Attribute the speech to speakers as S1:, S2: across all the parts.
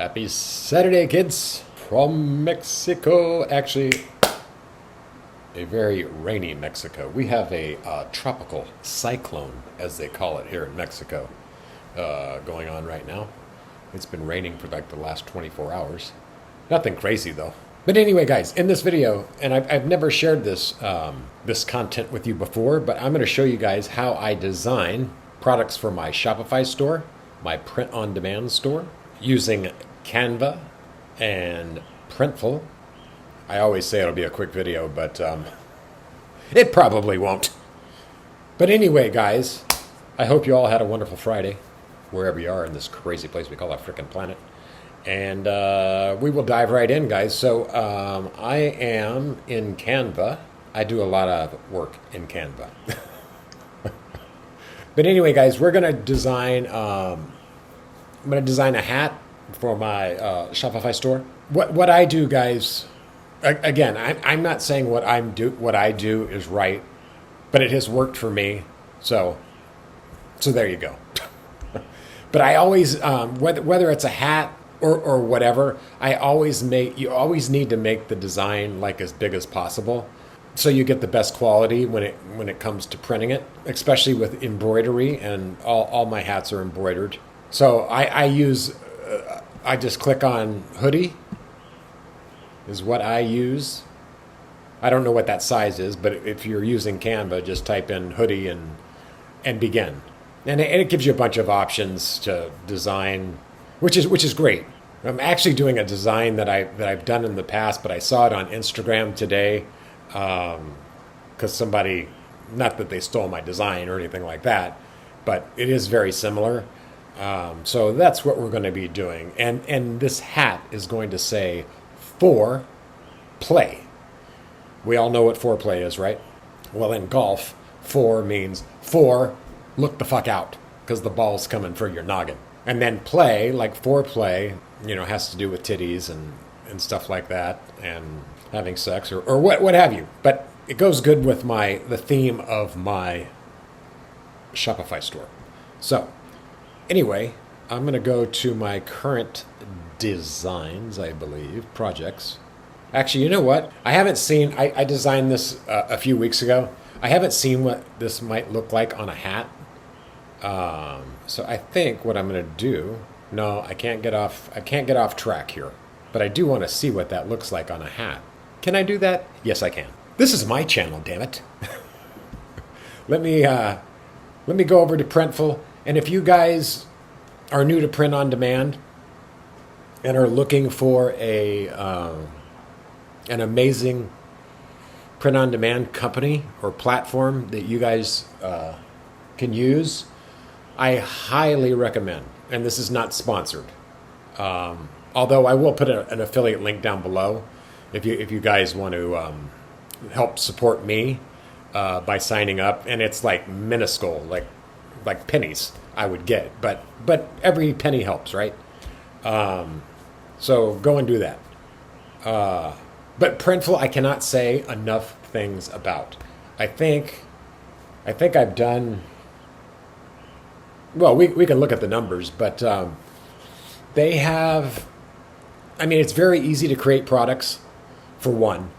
S1: Happy Saturday, kids, from Mexico. Actually, a very rainy Mexico. We have a tropical cyclone, as they call it here in Mexico, going on right now. It's been raining for like the last 24 hours. Nothing crazy, though. But anyway, guys, in this video, and I've never shared this, this content with you before, but I'm going to show you guys how I design products for my Shopify store, my print-on-demand store, using Canva and Printful. I always say it'll be a quick video, but it probably won't. But anyway, guys, I hope you all had a wonderful Friday, wherever you are in this crazy place we call our frickin' planet. And we will dive right in, guys. So I am in Canva. I do a lot of work in Canva. But anyway, guys, we're gonna design. I'm gonna design a hat for my Shopify store. What I do, guys. Again, I'm not saying what I do is right, but it has worked for me. So there you go. But I always, whether it's a hat or whatever, you always need to make the design like as big as possible, so you get the best quality when it comes to printing it, especially with embroidery, and all my hats are embroidered. So I just click on hoodie is what I use. I don't know what that size is, but if you're using Canva, just type in hoodie and begin. And it gives you a bunch of options to design, which is great. I'm actually doing a design that I've done in the past, but I saw it on Instagram today, because somebody, not that they stole my design or anything like that, but it is very similar. So that's what we're going to be doing. And this hat is going to say for play. We all know what foreplay is, right? Well, in golf, for means for look the fuck out, because the ball's coming for your noggin. And then play, like foreplay, has to do with titties and stuff like that, and having sex or what have you. But it goes good with the theme of my Shopify store. So anyway, I'm going to go to my current designs, I believe, projects. Actually, you know what? I haven't seen, I designed this a few weeks ago. I haven't seen what this might look like on a hat. So I think what I'm going to do, no, I can't get off track here, but I do want to see what that looks like on a hat. Can I do that? Yes, I can. This is my channel, damn it. Let me go over to Printful. And if you guys are new to print on demand and are looking for an amazing print on demand company or platform that you guys can use, I highly recommend, and this is not sponsored, although I will put an affiliate link down below if you guys want to help support me by signing up. And it's like minuscule, like pennies I would get, but every penny helps, right? So go and do that. But Printful, I cannot say enough things about. I think I've done. Well, we can look at the numbers, but they have. I mean, it's very easy to create products. For one.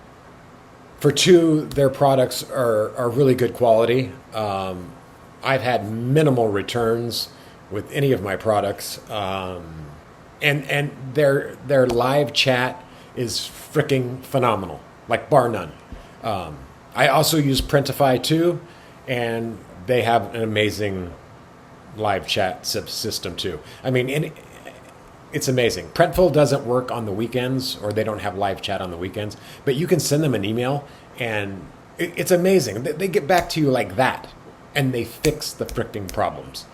S1: For two, their products are really good quality. I've had minimal returns with any of my products, and their live chat is freaking phenomenal, like bar none. I also use Printify too, and they have an amazing live chat system too. I mean, it's amazing. Printful doesn't work on the weekends, or they don't have live chat on the weekends, but you can send them an email, and it's amazing. They get back to you like that, and they fix the freaking problems.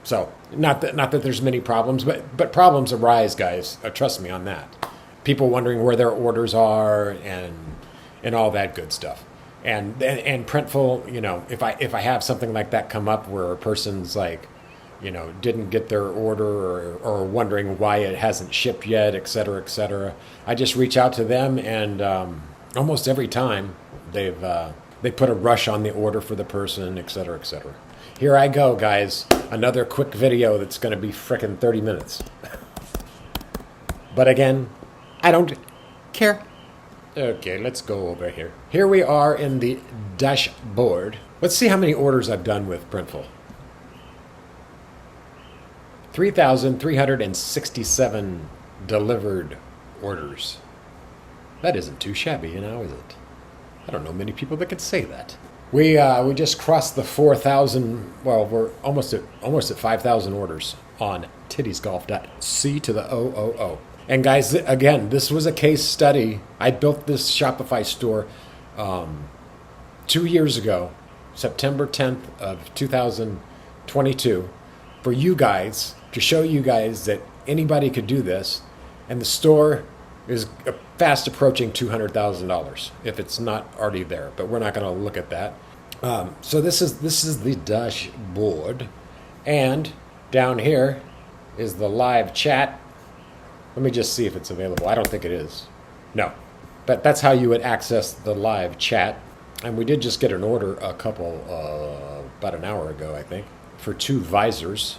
S1: So not that there's many problems, but problems arise, guys. Trust me on that. People wondering where their orders are and all that good stuff. And Printful, if I have something like that come up where a person's like, didn't get their order or wondering why it hasn't shipped yet, et cetera, I just reach out to them, and almost every time they put a rush on the order for the person, et cetera. Here I go, guys. Another quick video that's going to be frickin' 30 minutes. But again, I don't care. Okay, let's go over here. Here we are in the dashboard. Let's see how many orders I've done with Printful. 3,367 delivered orders. That isn't too shabby, is it? I don't know many people that could say that. We just crossed the 4,000. Well, we're almost at 5,000 orders on tittiesgolf.c to the OOO. And guys, again, this was a case study. I built this Shopify store 2 years ago, September 10th of 2022, for you guys, to show you guys that anybody could do this. And the store is fast approaching $200,000 if it's not already there. But we're not going to look at that. So this is the dashboard, and down here is the live chat. Let me just see if it's available. I don't think it is. No. But that's how you would access the live chat. And we did just get an order about an hour ago, I think, for 2 visors,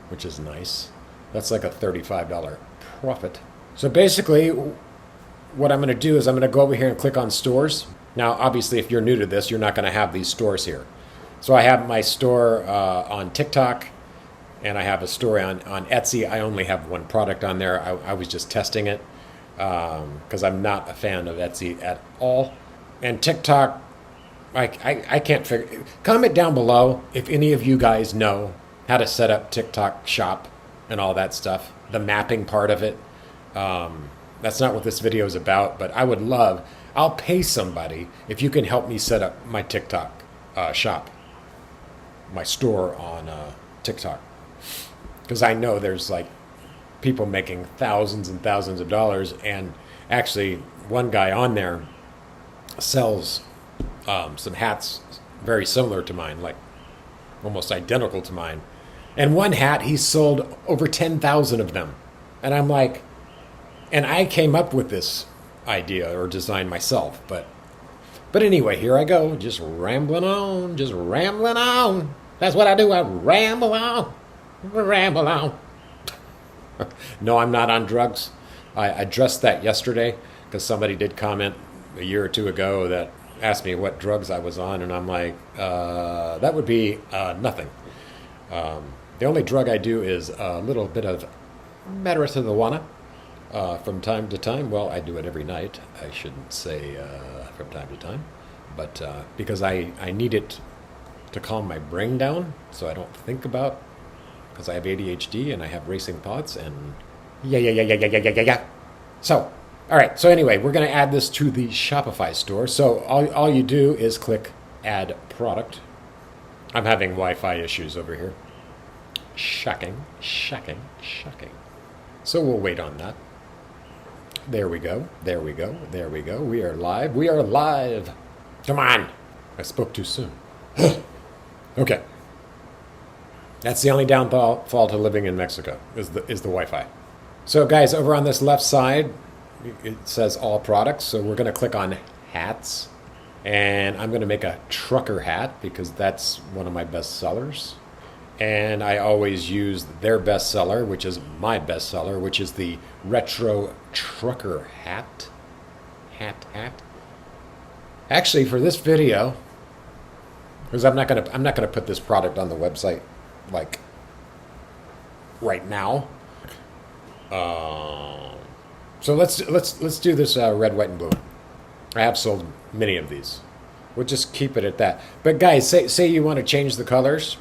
S1: which is nice. That's like a $35 profit. So basically, what I'm going to do is I'm going to go over here and click on stores. Now, obviously, if you're new to this, you're not going to have these stores here. So I have my store on TikTok, and I have a store on Etsy. I only have one product on there. I was just testing it because I'm not a fan of Etsy at all. And TikTok, I can't figure. Comment down below if any of you guys know how to set up TikTok shop and all that stuff, the mapping part of it. That's not what this video is about, but I would love, I'll pay somebody if you can help me set up my TikTok shop, my store on TikTok. Because I know there's like people making thousands and thousands of dollars, and actually one guy on there sells some hats very similar to mine, like almost identical to mine. And one hat, he sold over 10,000 of them. And I'm like, and I came up with this idea or design myself. But anyway, here I go, just rambling on. That's what I do, I ramble on. No, I'm not on drugs. I addressed that yesterday because somebody did comment a year or two ago that asked me what drugs I was on, and I'm like, that would be nothing. The only drug I do is a little bit of marijuana from time to time. Well, I do it every night. I shouldn't say from time to time, but because I need it to calm my brain down so I don't think about, because I have ADHD and I have racing thoughts and yeah. So, all right. So anyway, we're going to add this to the Shopify store. So all you do is click Add Product. I'm having Wi-Fi issues over here. Shocking. So we'll wait on that. There we go. We are live. Come on. I spoke too soon. Okay. That's the only downfall to living in Mexico is the Wi-Fi. So guys, over on this left side, it says all products. So we're going to click on hats, and I'm going to make a trucker hat because that's one of my best sellers. And I always use their best seller, which is my best seller, which is the retro trucker hat. Actually, for this video, because I'm not gonna put this product on the website like right now. So let's do this red, white, and blue. I have sold many of these. We'll just keep it at that. But guys, say you want to change the colors.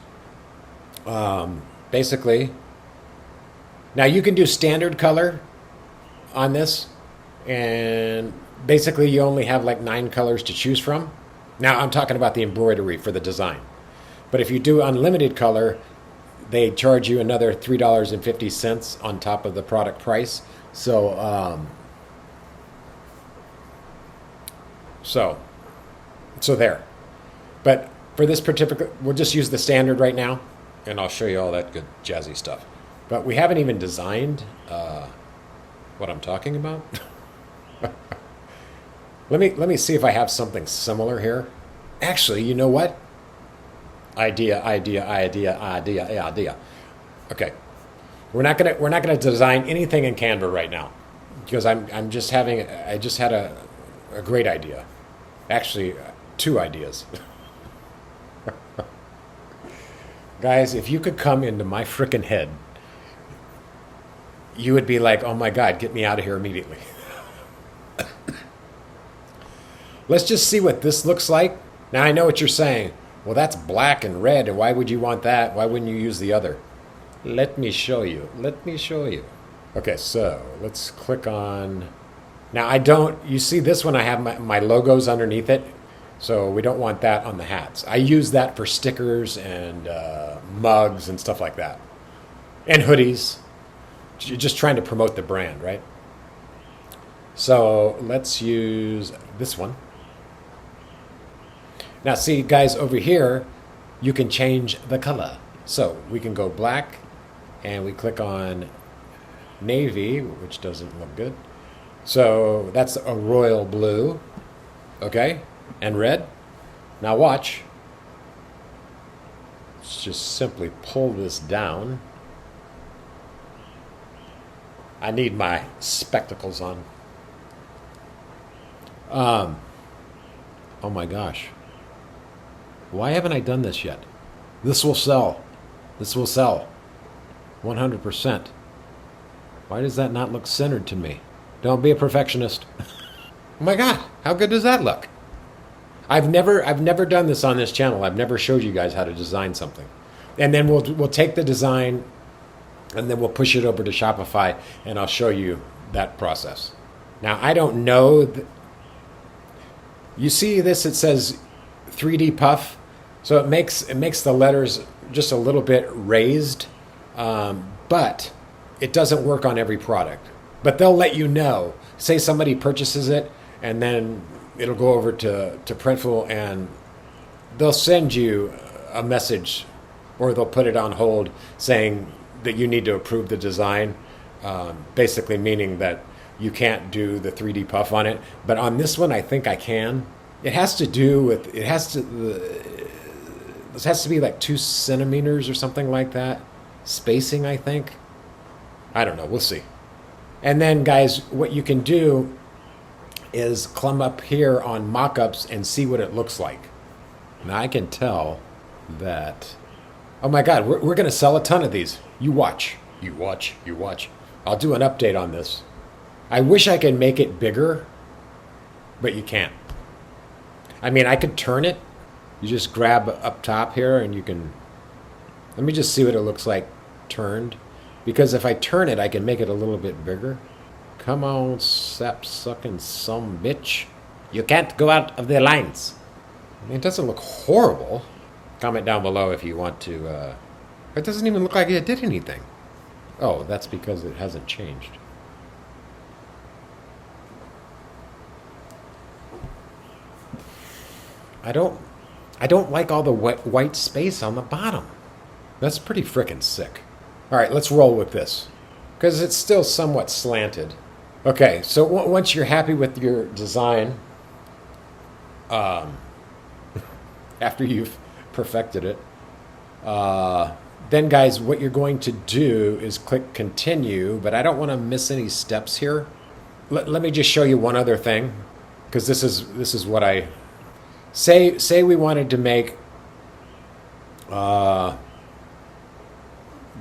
S1: Basically, now you can do standard color on this, and basically you only have like 9 colors to choose from. Now I'm talking about the embroidery for the design. But if you do unlimited color, they charge you another $3.50 on top of the product price. So there. But for this particular, we'll just use the standard right now, and I'll show you all that good jazzy stuff. But we haven't even designed what I'm talking about. Let me see if I have something similar here. Actually, you know what? Idea. Okay. We're not gonna design anything in Canva right now because I just had a great idea. Actually, two ideas. Guys, if you could come into my frickin' head, you would be like, oh my God, get me out of here immediately. Let's just see what this looks like. Now I know what you're saying. Well, that's black and red, and why would you want that? Why wouldn't you use the other? Let me show you. Let me show you. Okay, so let's click on. Now I don't, you see this one, I have my logos underneath it. So we don't want that on the hats. I use that for stickers and mugs and stuff like that. And hoodies. You're just trying to promote the brand, right? So let's use this one. Now see guys, over here, you can change the color. So we can go black and we click on navy, which doesn't look good. So that's a royal blue, okay? And red. Now watch. Let's just simply pull this down. I need my spectacles on. Oh my gosh. Why haven't I done this yet? This will sell. This will sell. 100%. Why does that not look centered to me? Don't be a perfectionist. Oh my God, how good does that look? I've never done this on this channel. I've never showed you guys how to design something. And then we'll take the design and then we'll push it over to Shopify and I'll show you that process. Now, I don't know. You see this, it says 3D puff. So it makes the letters just a little bit raised, but it doesn't work on every product. But they'll let you know. Say somebody purchases it and then it'll go over to Printful and they'll send you a message or they'll put it on hold saying that you need to approve the design, basically meaning that you can't do the 3D puff on it. But on this one, I think I can. It has to do with, this has to be like 2 centimeters or something like that. Spacing, I think. I don't know, we'll see. And then guys, what you can do is climb up here on mock-ups and see what it looks like. Now I can tell that, oh my God, we're going to sell a ton of these. You watch, you watch, you watch. I'll do an update on this. I wish I could make it bigger, but you can't. I mean, I could turn it. You just grab up top here and you can, let me just see what it looks like turned. Because if I turn it, I can make it a little bit bigger. Come on, sap-sucking some bitch. You can't go out of the lines. I mean, it doesn't look horrible. Comment down below if you want to. It doesn't even look like it did anything. Oh, that's because it hasn't changed. I don't like all the white space on the bottom. That's pretty frickin' sick. All right, let's roll with this because it's still somewhat slanted. Okay, so once you're happy with your design, after you've perfected it, then guys, what you're going to do is click continue, but I don't want to miss any steps here. Let me just show you one other thing, because this is what I say we wanted to make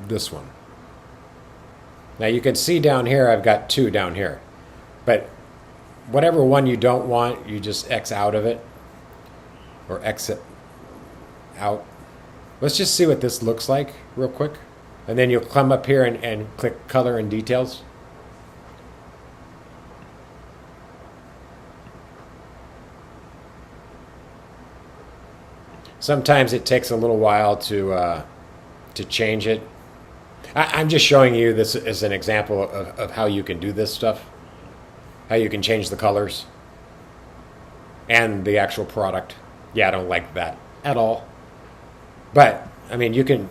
S1: this one. Now you can see down here I've got 2 down here, but whatever one you don't want, you just X out of it or exit out. Let's just see what this looks like real quick, and then you'll come up here and click color and details. Sometimes it takes a little while to change it. I'm just showing you this as an example of how you can do this stuff, how you can change the colors and the actual product. Yeah, I don't like that at all. But, I mean, you can...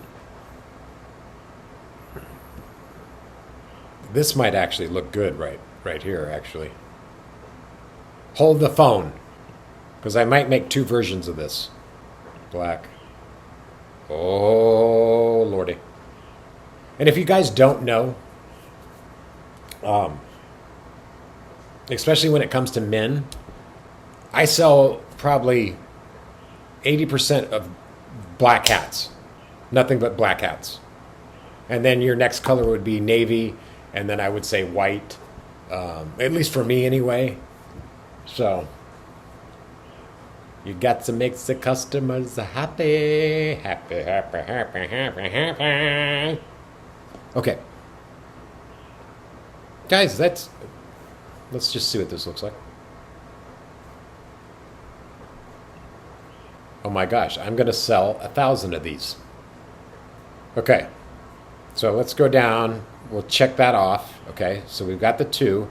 S1: This might actually look good right here, actually. Hold the phone, because I might make 2 versions of this. Black. Oh, lordy. And if you guys don't know, especially when it comes to men, I sell probably 80% of black hats, nothing but black hats. And then your next color would be navy, and then I would say white, at least for me anyway. So you got to make the customers happy, happy, happy, happy, happy, happy. Okay. Guys, let's just see what this looks like. Oh my gosh, I'm going to sell 1,000 of these. Okay, so let's go down. We'll check that off. Okay, so we've got the 2.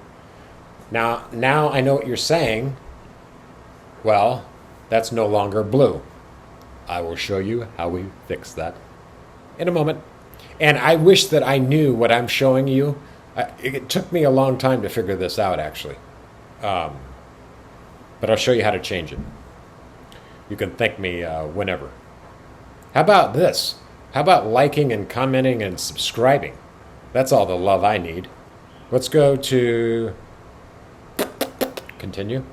S1: Now I know what you're saying. Well, that's no longer blue. I will show you how we fix that in a moment. And I wish that I knew what I'm showing you. It took me a long time to figure this out, actually. But I'll show you how to change it. You can thank me whenever. How about this? How about liking and commenting and subscribing? That's all the love I need. Let's go to continue.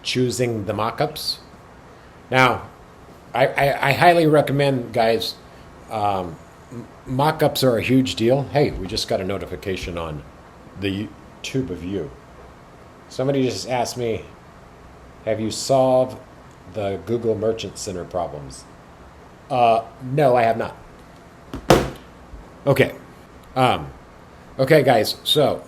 S1: Choosing the mockups. Now, I highly recommend, guys, mockups are a huge deal. Hey, we just got a notification on the YouTube of you. Somebody just asked me, have you solved the Google Merchant Center problems? No, I have not. Okay. Okay, guys, so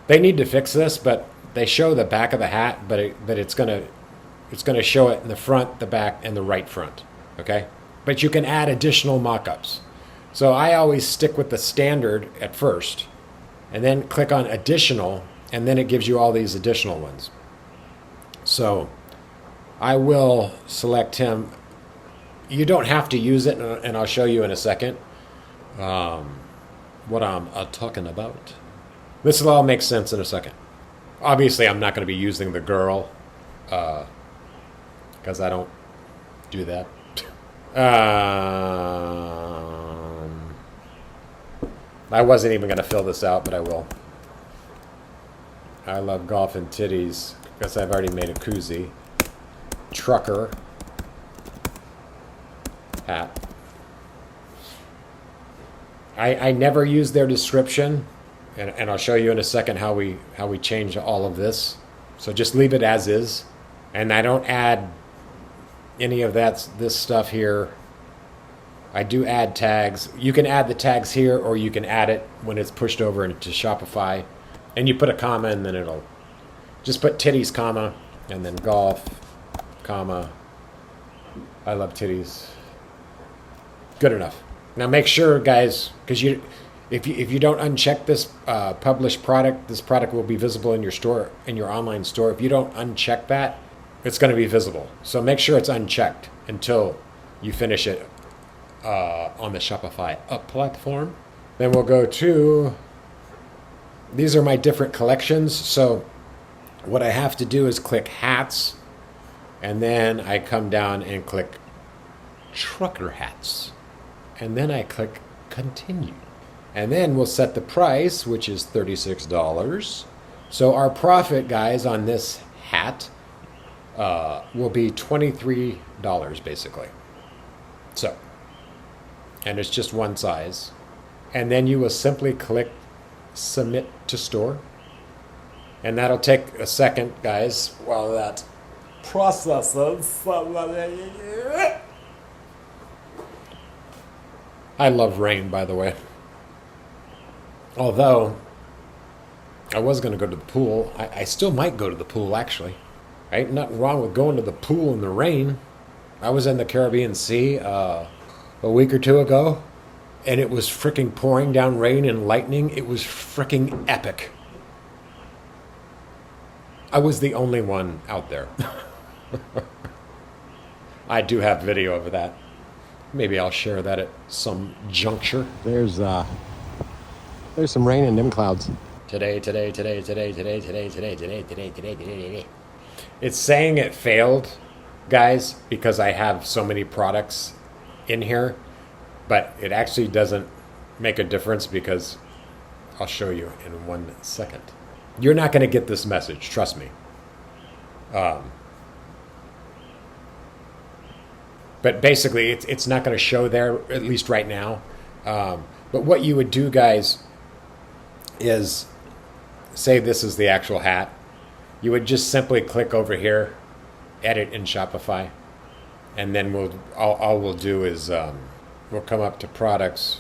S1: they need to fix this, but they show the back of the hat, but it's gonna show it in the front, the back, and the right front. Okay? But you can add additional mock-ups. So I always stick with the standard at first, and then click on additional, and then it gives you all these additional ones. So I will select him. You don't have to use it, and I'll show you in a second what I'm talking about. This will all make sense in a second. Obviously, I'm not going to be using the girl because I don't do that. I wasn't even going to fill this out, but I will. I love golf and titties because I've already made a koozie. Trucker hat. I never use their description, and I'll show you in a second how we change all of this. So just leave it as is, and I don't add any of this stuff here. I do add tags. You can add the tags here, or you can add it when it's pushed over into Shopify, and you put a comma, and then it'll just put titties, comma, and then golf, comma. I love titties. Good enough. Now make sure, guys, because if you don't uncheck this published product, this product will be visible in your store, in your online store. If you don't uncheck that, it's going to be visible. So make sure it's unchecked until you finish it on the Shopify platform. Then we'll go to, these are my different collections. So what I have to do is click hats, and then I come down and click trucker hats. And then I click continue. And then we'll set the price, which is $36. So our profit, guys, on this hat will be $23 basically. So, and it's just one size. And then you will simply click submit to store. And that'll take a second, guys, while that processes. I love rain, by the way. Although, I was going to go to the pool. I still might go to the pool, actually. Ain't nothing wrong with going to the pool in the rain. I was in the Caribbean Sea a week or two ago, and it was freaking pouring down rain and lightning. It was freaking epic. I was the only one out there. I do have video of that. Maybe I'll share that at some juncture. There's some rain in them clouds. Today. It's saying it failed, guys, because I have so many products in here, but it actually doesn't make a difference because I'll show you in 1 second. You're not going to get this message, trust me. But basically, it's not going to show there, at least right now. But what you would do, guys, is say this is the actual hat. You would just simply click over here, edit in Shopify, and then all we'll do is we'll come up to products,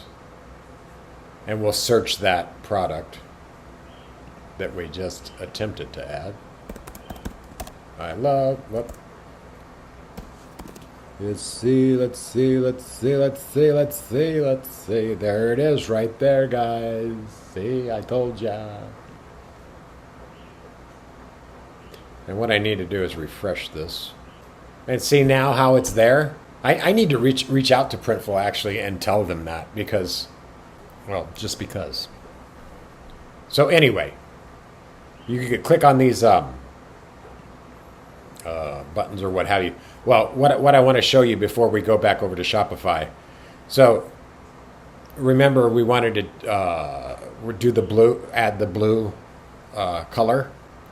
S1: and we'll search that product that we just attempted to add. Whoop. Let's see. There it is right there, guys. See, I told ya. And what I need to do is refresh this. And see now how it's there? I need to reach out to Printful actually and tell them that because, well, just because. So anyway, you could click on these buttons or what have you. Well, what I want to show you before we go back over to Shopify. So remember we wanted to do the blue, add the blue color.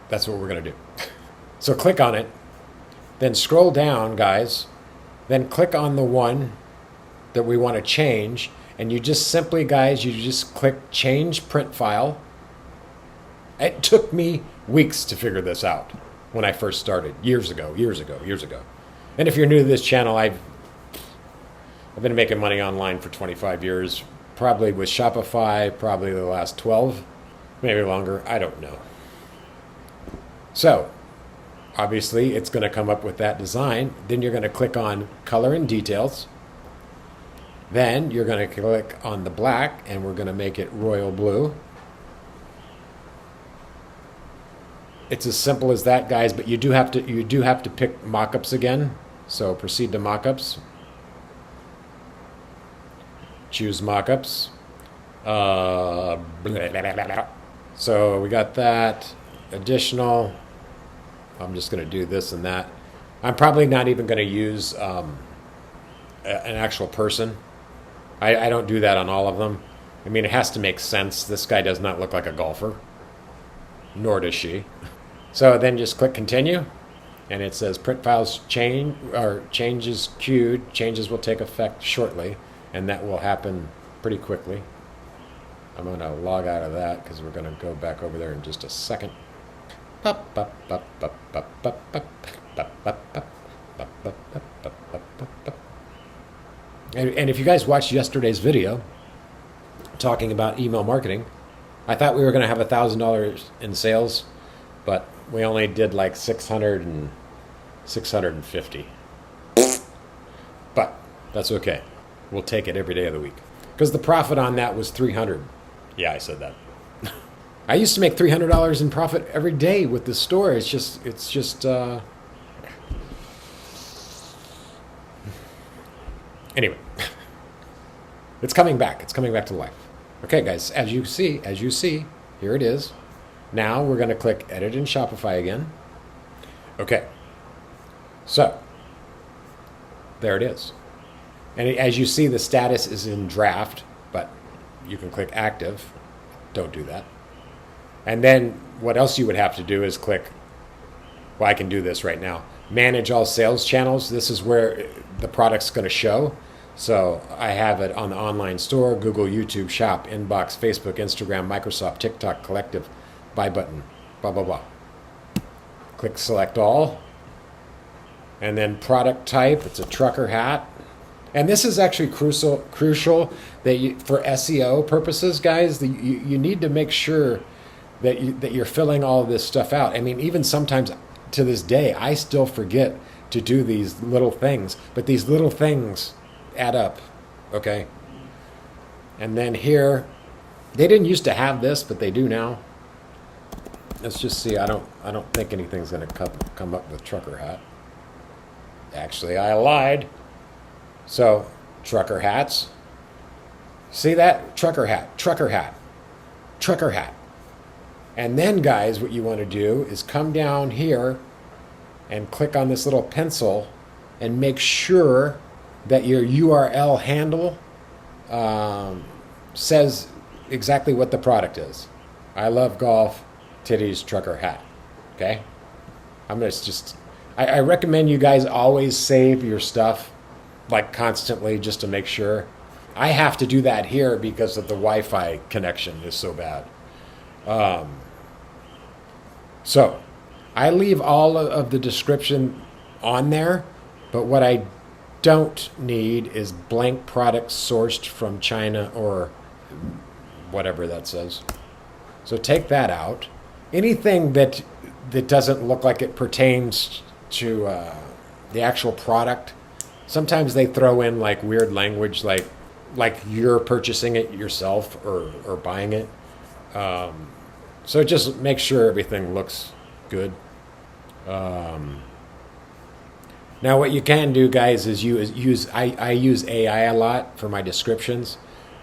S1: That's what we're going to do. So click on it, then scroll down, guys, then click on the one that we want to change, and you just simply, guys, you just click change print file. It took me weeks to figure this out when I first started, years ago. And if you're new to this channel, I've been making money online for 25 years, probably with Shopify, probably the last 12, maybe longer, I don't know. So, obviously, it's going to come up with that design. Then you're going to click on color and details. Then you're going to click on the black, and we're going to make it royal blue. It's as simple as that, guys, but you do have to pick mockups again. So proceed to mockups. Choose mockups. So we got that. Additional. I'm just going to do this and that. I'm probably not even going to use an actual person. I don't do that on all of them. I mean, it has to make sense. This guy does not look like a golfer. Nor does she. So then just click continue. And it says print files change or changes queued. Changes will take effect shortly. And that will happen pretty quickly. I'm going to log out of that because we're going to go back over there in just a second. And if you guys watched yesterday's video talking about email marketing, I thought we were going to have $1,000 in sales, but we only did like 650. But that's okay. We'll take it every day of the week because the profit on that was 300. Yeah, I said that. I used to make $300 in profit every day with this store. It's just anyway, it's coming back. It's coming back to life. Okay, guys, as you see, here it is. Now we're going to click edit in Shopify again. Okay. So there it is. And as you see, the status is in draft, but you can click active. Don't do that. And then what else you would have to do is click, well, I can do this right now. Manage all sales channels. This is where the product's going to show. So I have it on the online store, Google, YouTube, Shop, Inbox, Facebook, Instagram, Microsoft, TikTok, Collective, Buy button, blah, blah, blah. Click select all. And then product type, it's a trucker hat. And this is actually crucial that for SEO purposes, guys, you need to make sure that you're filling all of this stuff out. I mean, even sometimes to this day, I still forget to do these little things, but these little things add up, okay? And then here, they didn't used to have this, but they do now. Let's just see. I don't think anything's going to come up with trucker hat. Actually, I lied. So, trucker hats. See that? Trucker hat, trucker hat, trucker hat. And then, guys, what you want to do is come down here and click on this little pencil and make sure that your URL handle says exactly what the product is. I love golf, titties, trucker hat. Okay? I'm going to just, I recommend you guys always save your stuff like constantly just to make sure. I have to do that here because of the Wi-Fi connection is so bad. So I leave all of the description on there, but what I don't need is blank products sourced from China or whatever that says. So take that out. Anything that doesn't look like it pertains to the actual product. Sometimes they throw in like weird language, like you're purchasing it yourself or buying it. So just make sure everything looks good. Now what you can do, guys, is I use AI a lot for my descriptions.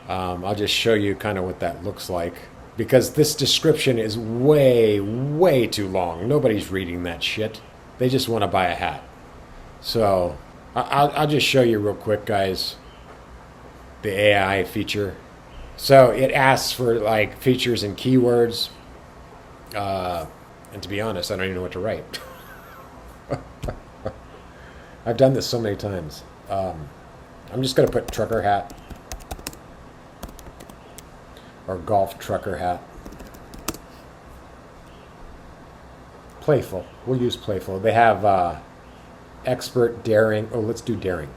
S1: I'll just show you kind of what that looks like, because this description is way, way too long. Nobody's reading that shit. They just want to buy a hat. So I'll just show you real quick, guys, the AI feature. So it asks for like features and keywords. And to be honest, I don't even know what to write. I've done this so many times. I'm just going to put trucker hat or golf trucker hat. Playful. We'll use playful. They have expert, daring. Oh, let's do daring.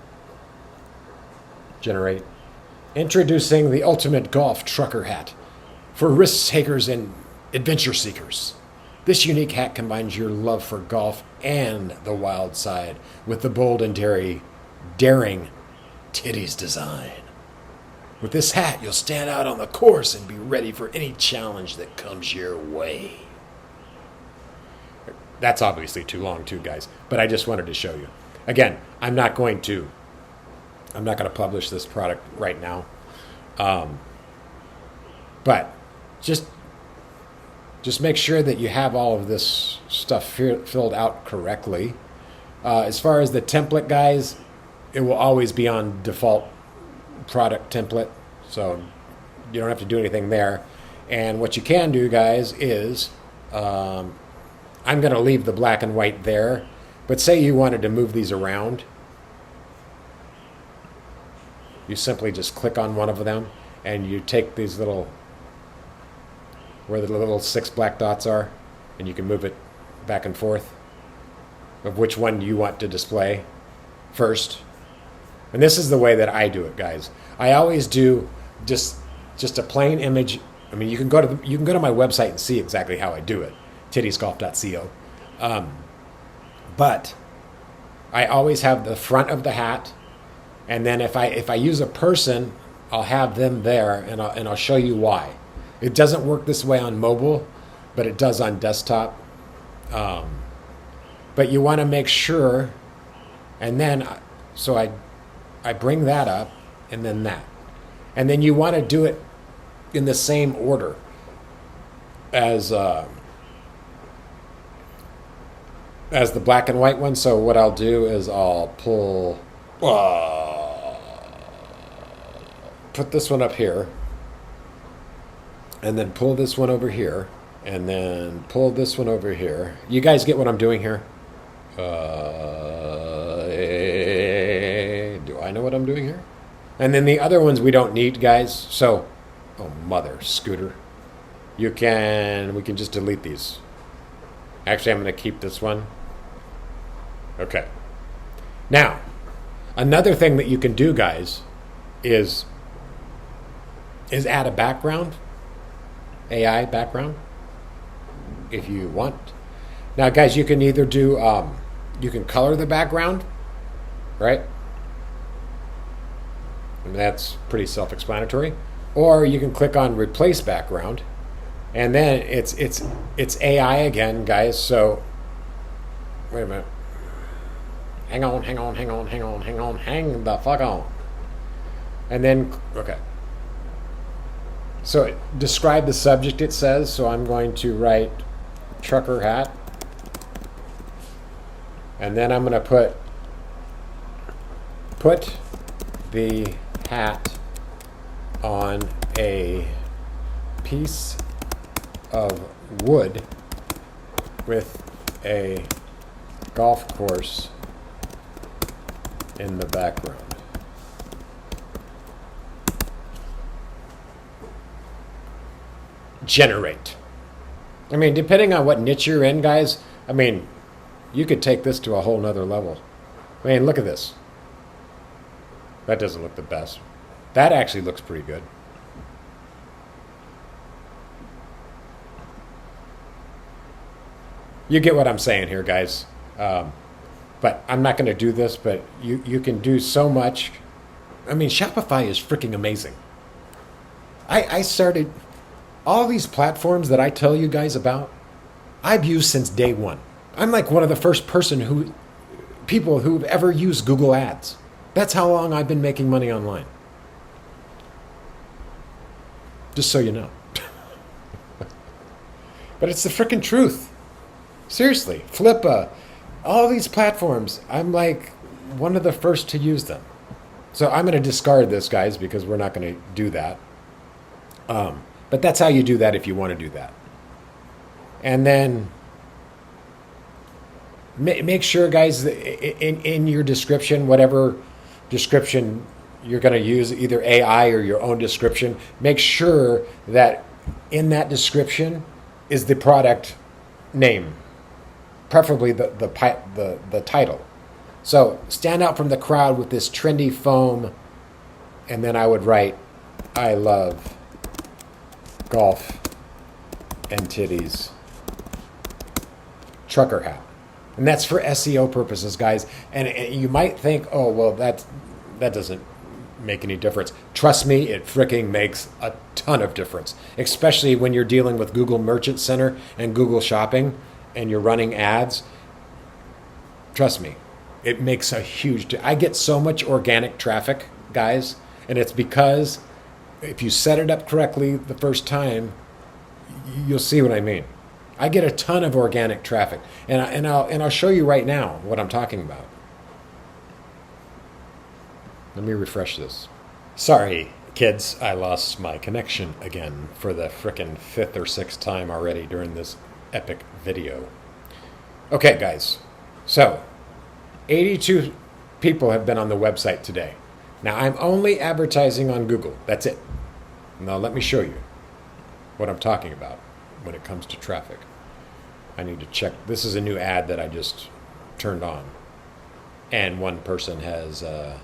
S1: Generate. Introducing the ultimate golf trucker hat for risk takers and adventure seekers. This unique hat combines your love for golf and the wild side with the bold and daring titties design. With this hat, you'll stand out on the course and be ready for any challenge that comes your way. That's obviously too long too, guys, but I just wanted to show you. Again, I'm not going to publish this product right now. But just make sure that you have all of this stuff filled out correctly. As far as the template, guys, it will always be on default product template, so you don't have to do anything there. And what you can do, guys, is I'm going to leave the black and white there, but say you wanted to move these around, you simply just click on one of them and you take these little, where the little 6 black dots are, and you can move it back and forth of which one you want to display first. And this is the way that I do it, guys. I always do just a plain image. I mean, you can go to my website and see exactly how I do it, tittiesgolf.co. But I always have the front of the hat, and then if I use a person, I'll have them there, and I'll show you why. It doesn't work this way on mobile, but it does on desktop. But you want to make sure, and then so I bring that up, and then that, and then you want to do it in the same order as the black and white one. So what I'll do is I'll put this one up here, and then pull this one over here, and then pull this one over here. You guys get what I'm doing here? Do I know what I'm doing here? And then the other ones we don't need, guys. So, oh mother scooter, we can just delete these. Actually, I'm going to keep this one. Okay. Now, another thing that you can do, guys, is add a background, AI background, if you want. Now, guys, you can either do, you can color the background, right? And that's pretty self-explanatory. Or you can click on replace background, and then it's AI again, guys. So, wait a minute. Hang the fuck on. And then, okay. So describe the subject, it says. So I'm going to write trucker hat. And then I'm going to put Put the hat on a piece of wood with a golf course in the background. Generate. I mean, depending on what niche you're in, guys, I mean, you could take this to a whole nother level. I mean, look at this. That doesn't look the best. That actually looks pretty good. You get what I'm saying here, guys. But I'm not going to do this, but you can do so much. I mean, Shopify is freaking amazing. I started all these platforms that I tell you guys about, I've used since day one. I'm like one of the first people who've ever used Google Ads. That's how long I've been making money online. Just so you know. But it's the freaking truth. Seriously, Flippa, all these platforms, I'm like one of the first to use them. So I'm going to discard this, guys, because we're not going to do that. But that's how you do that if you want to do that. And then make sure, guys, in your description, whatever description you're going to use, either AI or your own description, make sure that in that description is the product name, preferably the title. So stand out from the crowd with this trendy foam, and then I would write, I love golf and titties trucker hat. And that's for SEO purposes, guys. And you might think, oh, well, that doesn't make any difference. Trust me, it freaking makes a ton of difference, especially when you're dealing with Google Merchant Center and Google Shopping and you're running ads. Trust me, it makes a huge I get so much organic traffic, guys, and it's because if you set it up correctly the first time, you'll see what I mean. I get a ton of organic traffic, and I'll show you right now what I'm talking about. Let me refresh this. Sorry, kids, I lost my connection again for the frickin' 5th or 6th time already during this epic video. Okay, guys, so 82 people have been on the website today. Now, I'm only advertising on Google. That's it. Now, let me show you what I'm talking about when it comes to traffic. I need to check. This is a new ad that I just turned on. And one person has, it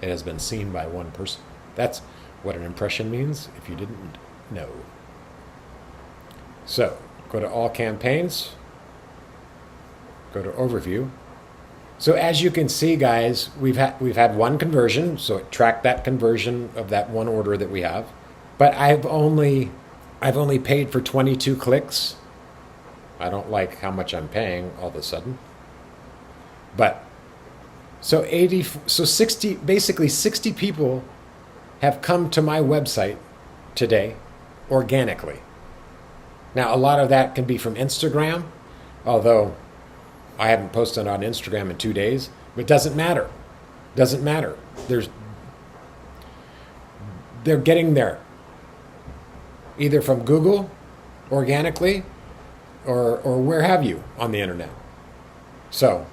S1: has been seen by one person. That's what an impression means, if you didn't know. So, go to all campaigns. Go to overview. So as you can see, guys, we've had one conversion, so it tracked that conversion of that one order that we have. But I've only paid for 22 clicks. I don't like how much I'm paying all of a sudden. But so 60, basically 60 people have come to my website today organically. Now, a lot of that can be from Instagram, although I haven't posted on Instagram in 2 days, but it doesn't matter. Doesn't matter. They're getting there. Either from Google, organically, or where have you on the internet. So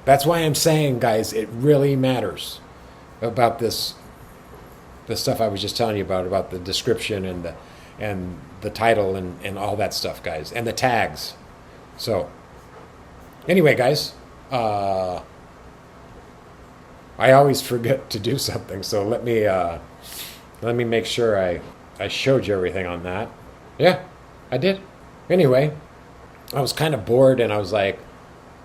S1: that's why I'm saying, guys, it really matters about the stuff I was just telling you about the description and the title and all that stuff, guys, and the tags. So anyway, guys, I always forget to do something, so let me make sure I showed you everything on that. Yeah, I did. Anyway, I was kind of bored, and I was like,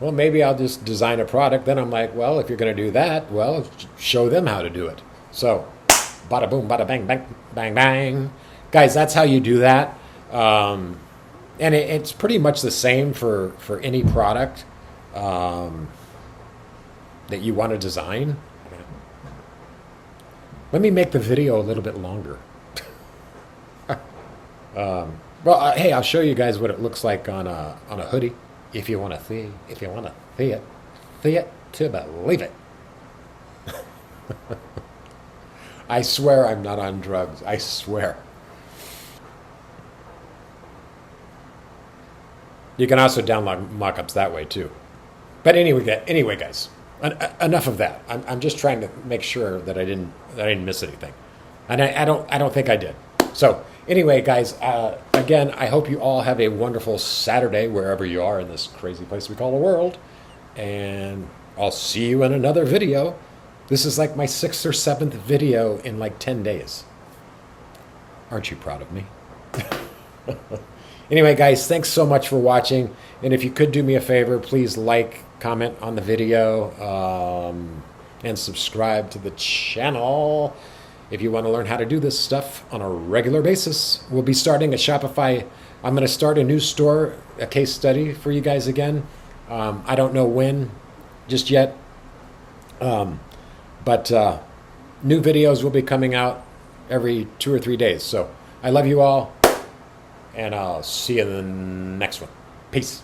S1: well, maybe I'll just design a product. Then I'm like, well, if you're going to do that, well, show them how to do it. So, bada boom, bada bang, bang, bang, bang. Guys, that's how you do that. And it's pretty much the same for any product that you want to design. Let me make the video a little bit longer. Well, hey, I'll show you guys what it looks like on a hoodie, if you want to see it to believe it. I swear I'm not on drugs. I swear. You can also download mockups that way too. But anyway, guys, enough of that. I'm just trying to make sure that I didn't miss anything, and I don't think I did. So anyway, guys, again, I hope you all have a wonderful Saturday wherever you are in this crazy place we call the world, and I'll see you in another video. This is like my 6th or 7th video in like 10 days. Aren't you proud of me? Anyway, guys, thanks so much for watching. And if you could do me a favor, please like, comment on the video, and subscribe to the channel if you want to learn how to do this stuff on a regular basis. We'll be starting a Shopify. I'm going to start a new store, a case study for you guys again. I don't know when just yet. But new videos will be coming out every 2 or 3 days. So I love you all, and I'll see you in the next one. Peace.